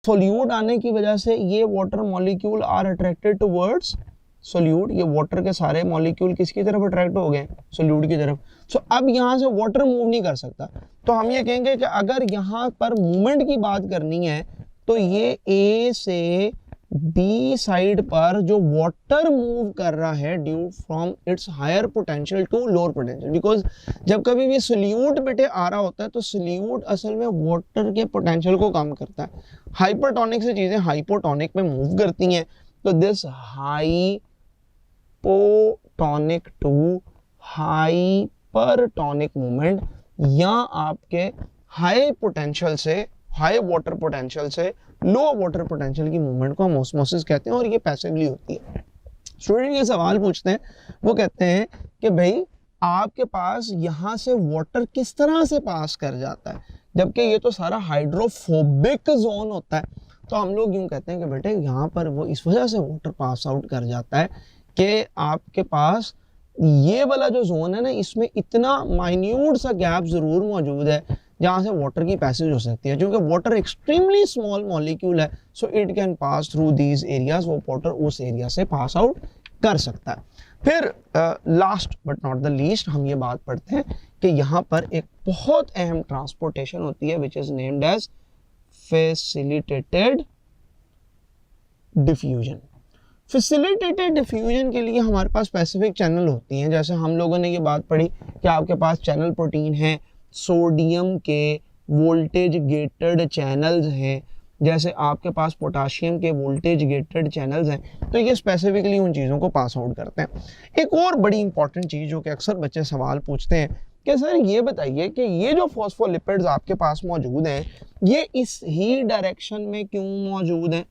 Solute आने की वजह से ये water molecule are attracted towards solute, ये वाटर के सारे मॉलिक्यूल किसकी तरफ अट्रैक्ट हो गए, सोल्यूट की तरफ। सो अब यहाँ से वाटर मूव नहीं कर सकता, तो हम ये कहेंगे कि अगर यहाँ पर मूवमेंट की बात करनी है तो ये ए से बी साइड पर जो वाटर मूव कर रहा है due from its higher potential to lower potential, because जब कभी भी सोल्यूट बेटे आ रहा होता है तो सोल्यूट असल में वाटर के पोटेंशियल को कम करता है। हाइपरटोनिक से चीजें हाइपोटोनिक में मूव करती हैं, तो this hypotonic to hypertonic movement या आपके हाई पोटेंशियल से, हाई वाटर पोटेंशियल से लो वाटर पोटेंशियल की मूवमेंट को हम ऑस्मोसिस कहते हैं, और ये पैसिवली होती है। स्टूडेंट ये सवाल पूछते हैं, वो कहते हैं कि भाई आपके पास यहाँ से वाटर किस तरह से पास कर जाता है, जबकि ये तो सारा हाइड्रोफोबिक जोन होता है। तो हम लोग यूं कहते हैं कि बेटे यहाँ पर वो इस वजह से वाटर पास आउट कर जाता है कि आपके पास ये वाला जो जोन है ना, इसमें इतना माइन्यूट सा गैप जरूर मौजूद है जहां से वाटर की पैसेज हो सकती है, क्योंकि वाटर एक्सट्रीमली स्मॉल मॉलिक्यूल है, so it can pass through these areas, वो वाटर उस एरिया से पास आउट कर सकता है। फिर last but not the least हम ये बात पढ़ते हैं कि यहाँ पर एक बहुत अहम ट्रांसपोर्टेशन होती है which is named as facilitated diffusion. Facilitated diffusion के लिए हमारे पास स्पेसिफिक चैनल होती हैं, जैसे हम लोगों ने ये बात पढ़ी कि आपके पास चैनल प्रोटीन है, सोडियम के वोल्टेज गेटेड चैनल्स हैं, जैसे आपके पास पोटाशियम के वोल्टेज गेटेड चैनल्स हैं, तो ये स्पेसिफिकली उन चीज़ों को पास आउट करते हैं। एक और बड़ी इंपॉर्टेंट चीज़ जो कि अक्सर बच्चे सवाल पूछते हैं कि सर ये बताइए कि ये जो फॉस्फोलिपिड्स आपके पास मौजूद हैं ये इस ही डायरेक्शन में क्यों मौजूद हैं,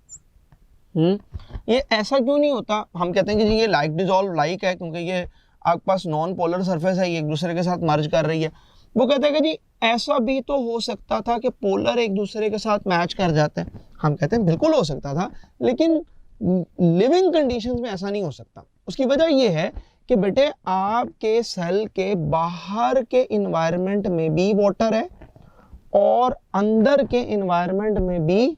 ये ऐसा क्यों नहीं होता। हम कहते हैं कि जी ये लाइक डिजॉल्व लाइक है, क्योंकि ये आपके पास नॉन पोलर सरफेस है, ये एक दूसरे के साथ मर्ज कर रही है। वो कहते हैं कि जी ऐसा भी तो हो सकता था कि पोलर एक दूसरे के साथ मैच कर जाते हैं। हम कहते हैं बिल्कुल हो सकता था, लेकिन लिविंग कंडीशंस में ऐसा नहीं हो सकता। उसकी वजह ये है कि बेटे आपके सेल के बाहर के इन्वायरमेंट में भी वाटर है और अंदर के इन्वायरमेंट में भी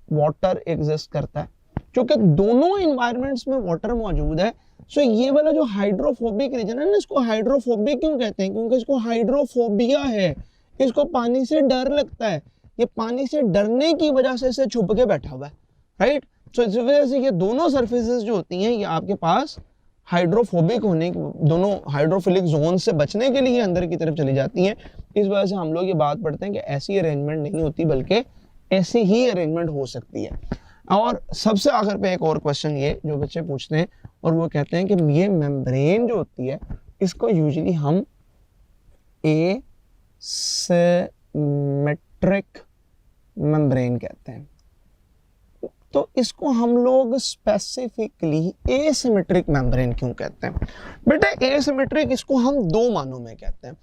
वाटर एग्जिस्ट करता है। क्योंकि दोनों इन्वायरमेंट्स में वाटर मौजूद है, सो ये वाला जो हाइड्रोफोबिक रीजन है ना, इसको हाइड्रोफोबिक क्यों कहते हैं, क्योंकि इसको हाइड्रोफोबिया है, इसको पानी से डर लगता है, ये पानी से डरने की वजह से इसे छुप के बैठा हुआ है, राइट। सो इस वजह से ये दोनों सर्फेसेस जो होती हैं ये आपके पास हाइड्रोफोबिक होने, दोनों हाइड्रोफिलिक जोन से बचने के लिए अंदर की तरफ चली जाती हैं। इस वजह से हम लोग ये बात पढ़ते हैं कि ऐसी अरेंजमेंट नहीं होती, बल्कि ऐसी ही अरेंजमेंट हो सकती है। और सबसे आखिर पे एक और क्वेश्चन ये जो बच्चे पूछते हैं, और वो कहते हैं कि ये मेम्ब्रेन जो होती है इसको यूजुअली हम एसिमेट्रिक मेम्ब्रेन कहते हैं। तो इसको हम लोग स्पेसिफिकली एसिमेट्रिक मेम्ब्रेन क्यों कहते हैं? बेटा एसिमेट्रिक इसको हम दो मानों में कहते हैं।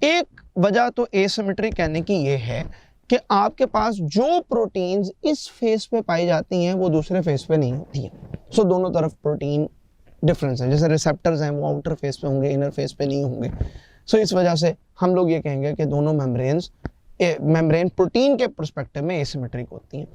एक वजह तो एसिमेट्रिक कहने की ये है कि आपके पास जो प्रोटीन्स इस फेस पे पाई जाती हैं वो दूसरे फेस पे नहीं होती हैं। सो दोनों तरफ प्रोटीन डिफरेंस है, जैसे रिसेप्टर्स हैं वो आउटर फेस पे होंगे, इनर फेस पे नहीं होंगे। सो इस वजह से हम लोग ये कहेंगे कि दोनों मेम्ब्रेन प्रोटीन के पर्सपेक्टिव में एसिमेट्रिक होती हैं।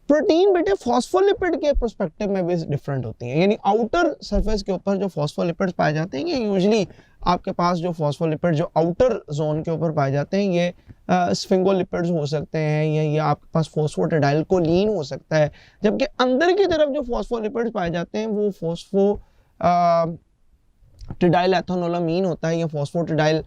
प्रोटीन बेटे फॉस्फोलिपिड के पर्सपेक्टिव में भी डिफरेंट होती हैं, यानी आउटर सरफेस के ऊपर जो फॉस्फोलिपिड्स पाए जाते हैं ये यूजुअली आपके पास जो फॉस्फोलिपिड जो आउटर जोन के ऊपर पाए जाते हैं ये स्फिंगोलिपिड्स हो सकते हैं, या ये आपके पास फोस्फोटिडाइल कोलिन हो सकता है, जबकि अंदर की तरफ जो फॉस्फोलिपिड्स पाए जाते हैं वो फोस्फोटिडाइल एथेनोलामीन होता है या फोस्फोटिडाइल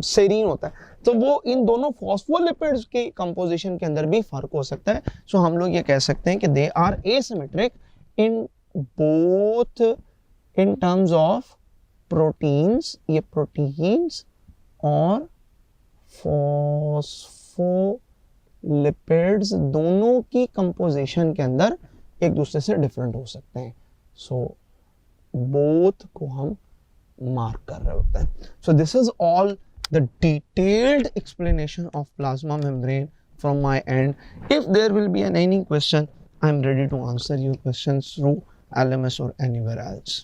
सेरीन होता है। तो वो इन दोनों फॉस्फोलिपिड्स के कंपोजिशन के अंदर भी फर्क हो सकता है। सो हम लोग ये कह सकते हैं कि they are asymmetric in both in terms of proteins, ये प्रोटीन्स और फॉस्फोलिपिड्स दोनों की कंपोजिशन के अंदर एक दूसरे से डिफरेंट हो सकते हैं। सो बोथ को हम मार्क कर रहे होते हैं। So this is all the detailed explanation of plasma membrane from my end. If there will be any question, I am ready to answer your questions through LMS or anywhere else.